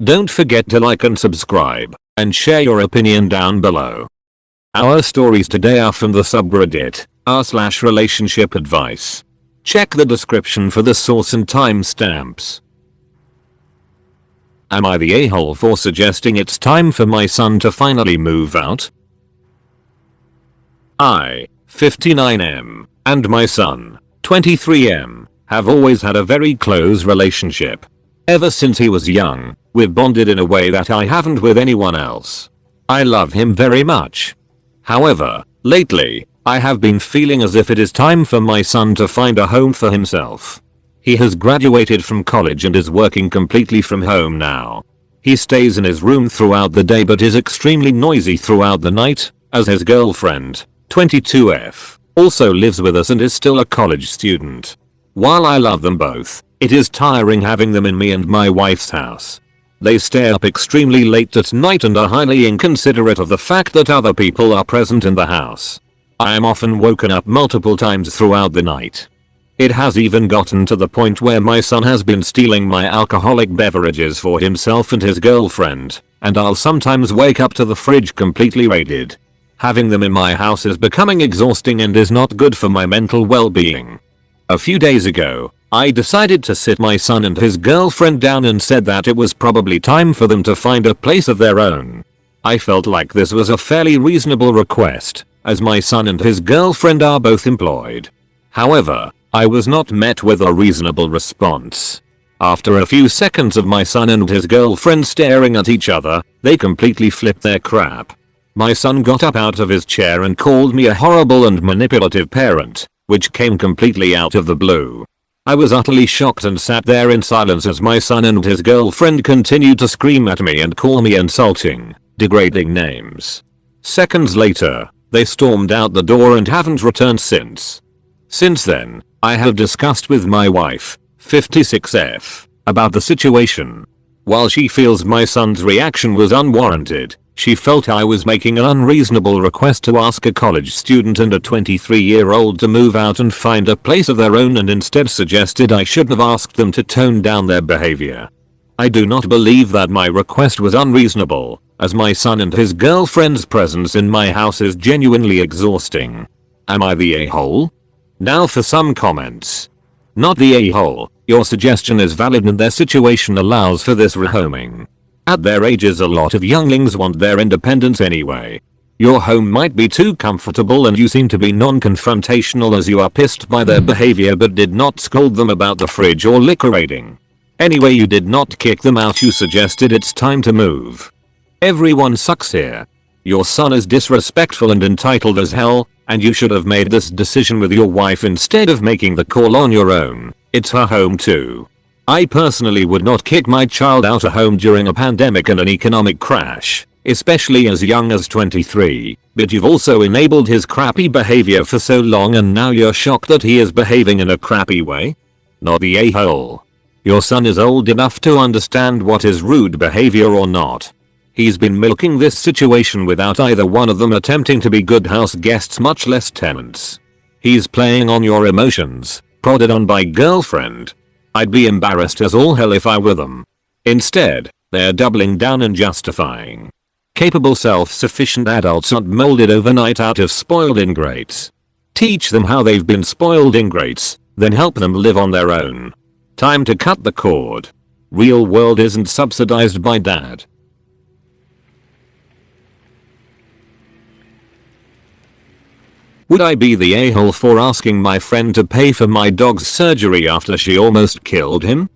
Don't forget to like and subscribe, and share your opinion down below. Our stories today are from the subreddit r/relationship advice. Check the description for the source and timestamps. Am I the a-hole for suggesting it's time for my son to finally move out? I, 59M, and my son, 23M, have always had a very close relationship. Ever since he was young, we've bonded in a way that I haven't with anyone else. I love him very much. However, lately, I have been feeling as if it is time for my son to find a home for himself. He has graduated from college and is working completely from home now. He stays in his room throughout the day but is extremely noisy throughout the night, as his girlfriend, 22F, also lives with us and is still a college student. While I love them both, it is tiring having them in me and my wife's house. They stay up extremely late at night and are highly inconsiderate of the fact that other people are present in the house. I am often woken up multiple times throughout the night. It has even gotten to the point where my son has been stealing my alcoholic beverages for himself and his girlfriend, and I'll sometimes wake up to the fridge completely raided. Having them in my house is becoming exhausting and is not good for my mental well-being. A few days ago, I decided to sit my son and his girlfriend down and said that it was probably time for them to find a place of their own. I felt like this was a fairly reasonable request, as my son and his girlfriend are both employed. However, I was not met with a reasonable response. After a few seconds of my son and his girlfriend staring at each other, they completely flipped their crap. My son got up out of his chair and called me a horrible and manipulative parent, which came completely out of the blue. I was utterly shocked and sat there in silence as my son and his girlfriend continued to scream at me and call me insulting, degrading names. Seconds later, they stormed out the door and haven't returned since. Since then, I have discussed with my wife, 56F, about the situation. While she feels my son's reaction was unwarranted, she felt I was making an unreasonable request to ask a college student and a 23-year-old to move out and find a place of their own and instead suggested I should have asked them to tone down their behavior. I do not believe that my request was unreasonable, as my son and his girlfriend's presence in my house is genuinely exhausting. Am I the a-hole? Now for some comments. Not the a-hole, your suggestion is valid and their situation allows for this rehoming. At their ages a lot of younglings want their independence anyway. Your home might be too comfortable and you seem to be non-confrontational as you are pissed by their behavior but did not scold them about the fridge or liquor raiding. Anyway, you did not kick them out, you suggested it's time to move. Everyone sucks here. Your son is disrespectful and entitled as hell, and you should have made this decision with your wife instead of making the call on your own. It's her home too. I personally would not kick my child out of home during a pandemic and an economic crash, especially as young as 23, but you've also enabled his crappy behavior for so long and now you're shocked that he is behaving in a crappy way? Not the a-hole. Your son is old enough to understand what is rude behavior or not. He's been milking this situation without either one of them attempting to be good house guests, much less tenants. He's playing on your emotions, prodded on by girlfriend. I'd be embarrassed as all hell if I were them. Instead, they're doubling down and justifying. Capable self-sufficient adults aren't molded overnight out of spoiled ingrates. Teach them how they've been spoiled ingrates, then help them live on their own. Time to cut the cord. Real world isn't subsidized by dad. Would I be the a-hole for asking my friend to pay for my dog's surgery after she almost killed him?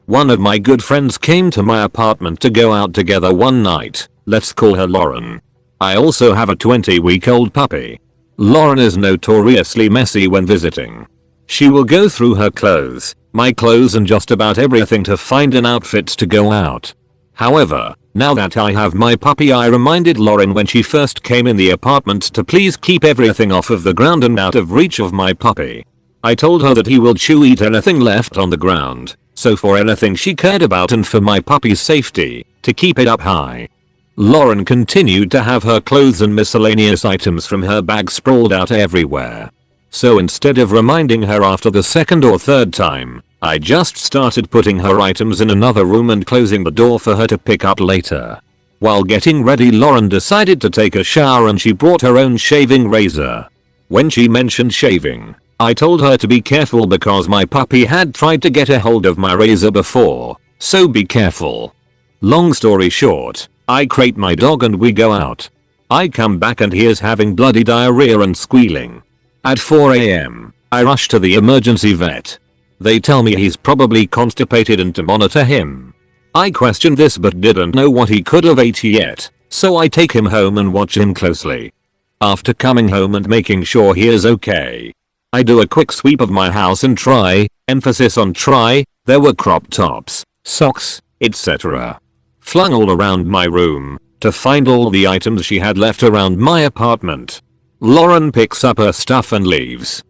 One of my good friends came to my apartment to go out together one night. Let's call her Lauren. I also have a 20-week-old puppy. Lauren is notoriously messy when visiting. She will go through her clothes, my clothes and just about everything to find an outfit to go out. However, now that I have my puppy, I reminded Lauren when she first came in the apartment to please keep everything off of the ground and out of reach of my puppy. I told her that he will eat anything left on the ground, so for anything she cared about and for my puppy's safety, to keep it up high. Lauren continued to have her clothes and miscellaneous items from her bag sprawled out everywhere. So instead of reminding her after the second or third time, I just started putting her items in another room and closing the door for her to pick up later. While getting ready, Lauren decided to take a shower and she brought her own shaving razor. When she mentioned shaving, I told her to be careful because my puppy had tried to get a hold of my razor before, so be careful. Long story short, I crate my dog and we go out. I come back and he is having bloody diarrhea and squealing. At 4 AM, I rush to the emergency vet. They tell me he's probably constipated and to monitor him. I questioned this but didn't know what he could have ate yet, so I take him home and watch him closely. After coming home and making sure he is okay, I do a quick sweep of my house and try, emphasis on try, there were crop tops, socks, etc. flung all around my room, to find all the items she had left around my apartment. Lauren picks up her stuff and leaves.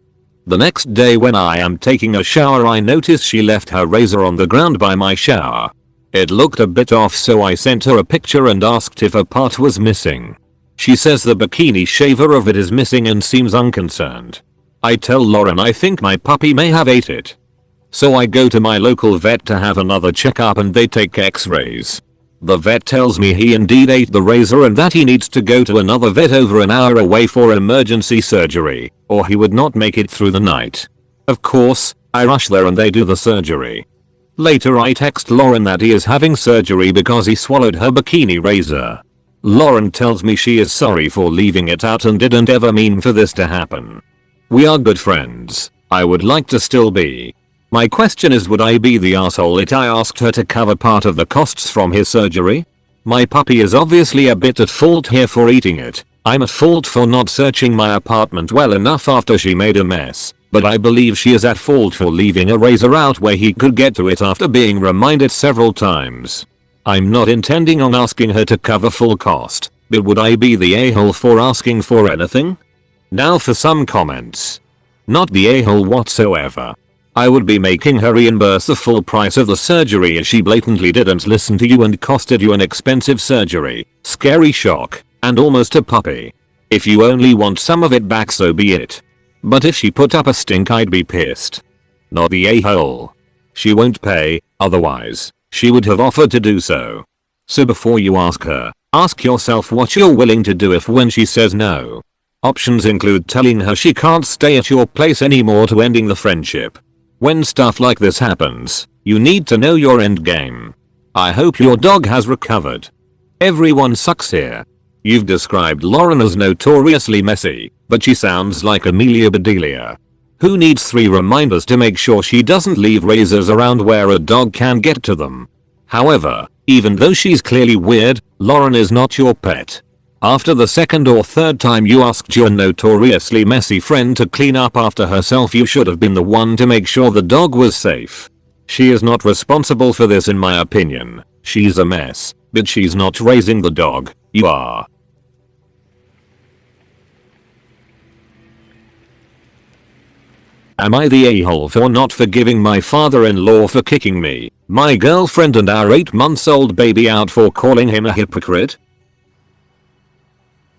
The next day when I am taking a shower, I notice she left her razor on the ground by my shower. It looked a bit off, so I sent her a picture and asked if a part was missing. She says the bikini shaver of it is missing and seems unconcerned. I tell Lauren I think my puppy may have ate it. So I go to my local vet to have another checkup and they take x-rays. The vet tells me he indeed ate the razor and that he needs to go to another vet over an hour away for emergency surgery, or he would not make it through the night. Of course, I rush there and they do the surgery. Later I text Lauren that he is having surgery because he swallowed her bikini razor. Lauren tells me she is sorry for leaving it out and didn't ever mean for this to happen. We are good friends. I would like to still be. My question is, would I be the asshole if I asked her to cover part of the costs from his surgery? My puppy is obviously a bit at fault here for eating it. I'm at fault for not searching my apartment well enough after she made a mess, but I believe she is at fault for leaving a razor out where he could get to it after being reminded several times. I'm not intending on asking her to cover full cost, but would I be the a-hole for asking for anything? Now for some comments. Not the a-hole whatsoever. I would be making her reimburse the full price of the surgery as she blatantly didn't listen to you and costed you an expensive surgery, scary shock, and almost a puppy. If you only want some of it back, so be it. But if she put up a stink, I'd be pissed. Not the a-hole. She won't pay, otherwise she would have offered to do so. So before you ask her, ask yourself what you're willing to do if when she says no. Options include telling her she can't stay at your place anymore to ending the friendship. When stuff like this happens, you need to know your end game. I hope your dog has recovered. Everyone sucks here. You've described Lauren as notoriously messy, but she sounds like Amelia Bedelia. Who needs 3 reminders to make sure she doesn't leave razors around where a dog can get to them? However, even though she's clearly weird, Lauren is not your pet. After the second or third time you asked your notoriously messy friend to clean up after herself, you should have been the one to make sure the dog was safe. She is not responsible for this in my opinion. She's a mess, but she's not raising the dog. You are. Am I the a-hole for not forgiving my father-in-law for kicking me, my girlfriend and our 8-month-old baby out for calling him a hypocrite?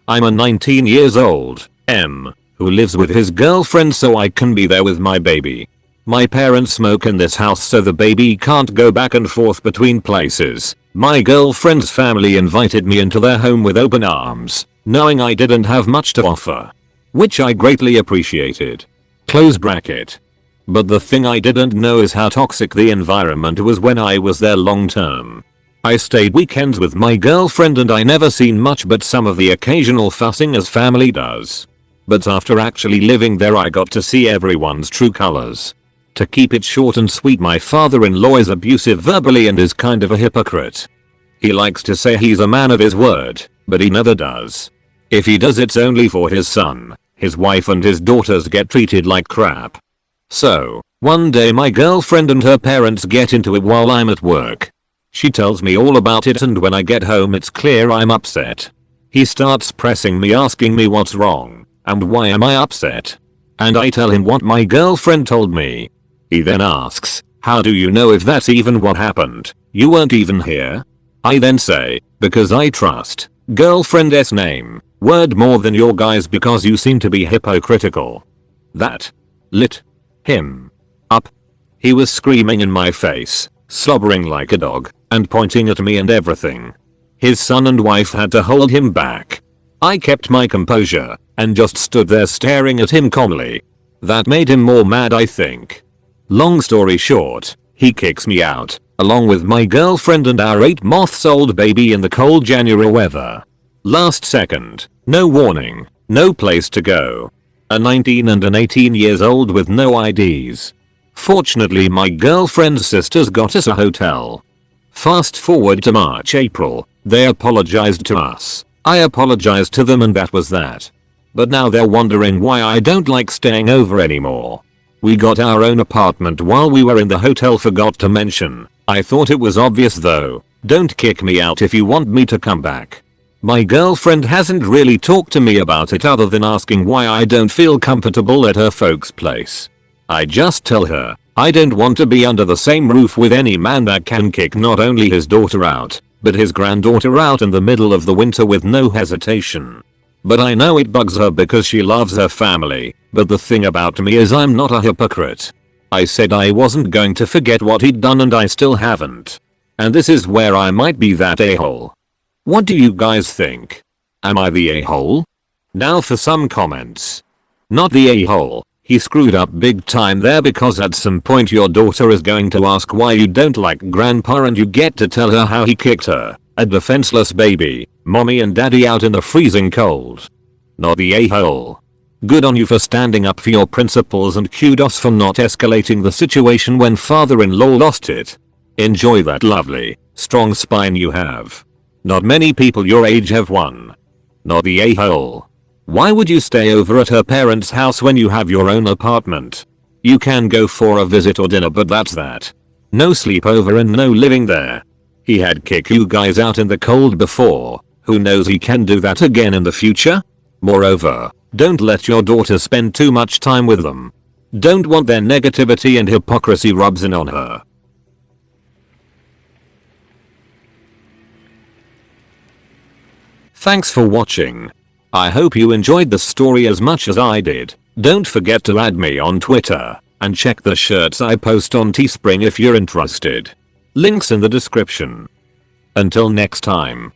I'm a 19 years old M who lives with his girlfriend so I can be there with my baby. My parents smoke in this house so the baby can't go back and forth between places. My girlfriend's family invited me into their home with open arms, knowing I didn't have much to offer, which I greatly appreciated. Close bracket. But the thing I didn't know is how toxic the environment was when I was there long term. I stayed weekends with my girlfriend and I never seen much but some of the occasional fussing as family does. But after actually living there I got to see everyone's true colors. To keep it short and sweet, my father-in-law is abusive verbally and is kind of a hypocrite. He likes to say he's a man of his word, but he never does. If he does, it's only for his son. His wife and his daughters get treated like crap. So, one day my girlfriend and her parents get into it while I'm at work. She tells me all about it and when I get home it's clear I'm upset. He starts pressing me, asking me what's wrong and why am I upset. And I tell him what my girlfriend told me. He then asks, how do you know if that's even what happened? You weren't even here? I then say, because I trust girlfriend's name word more than your guys because you seem to be hypocritical. That lit him up. He was screaming in my face, slobbering like a dog, and pointing at me and everything. His son and wife had to hold him back. I kept my composure and just stood there staring at him calmly. That made him more mad, I think. Long story short, he kicks me out, along with my girlfriend and our 8 months old baby in the cold January weather. Last second, no warning, no place to go. A 19 and an 18 years old with no IDs. Fortunately my girlfriend's sisters got us a hotel. Fast forward to March, April, they apologized to us. I apologized to them and that was that. But now they're wondering why I don't like staying over anymore. We got our own apartment while we were in the hotel, forgot to mention. I thought it was obvious though. Don't kick me out if you want me to come back. My girlfriend hasn't really talked to me about it other than asking why I don't feel comfortable at her folks' place. I just tell her, I don't want to be under the same roof with any man that can kick not only his daughter out, but his granddaughter out in the middle of the winter with no hesitation. But I know it bugs her because she loves her family, but the thing about me is I'm not a hypocrite. I said I wasn't going to forget what he'd done and I still haven't. And this is where I might be that a-hole. What do you guys think? Am I the a-hole? Now for some comments. Not the a-hole. He screwed up big time there because at some point your daughter is going to ask why you don't like grandpa and you get to tell her how he kicked her, a defenseless baby, mommy and daddy out in the freezing cold. Not the a-hole. Good on you for standing up for your principles and kudos for not escalating the situation when father-in-law lost it. Enjoy that lovely, strong spine you have. Not many people your age have one. Not the a-hole. Why would you stay over at her parents' house when you have your own apartment? You can go for a visit or dinner but that's that. No sleepover and no living there. He had kicked you guys out in the cold before. Who knows, he can do that again in the future? Moreover, don't let your daughter spend too much time with them. Don't want their negativity and hypocrisy rubs in on her. Thanks for watching. I hope you enjoyed the story as much as I did. Don't forget to add me on Twitter and check the shirts I post on Teespring if you're interested. Links in the description. Until next time.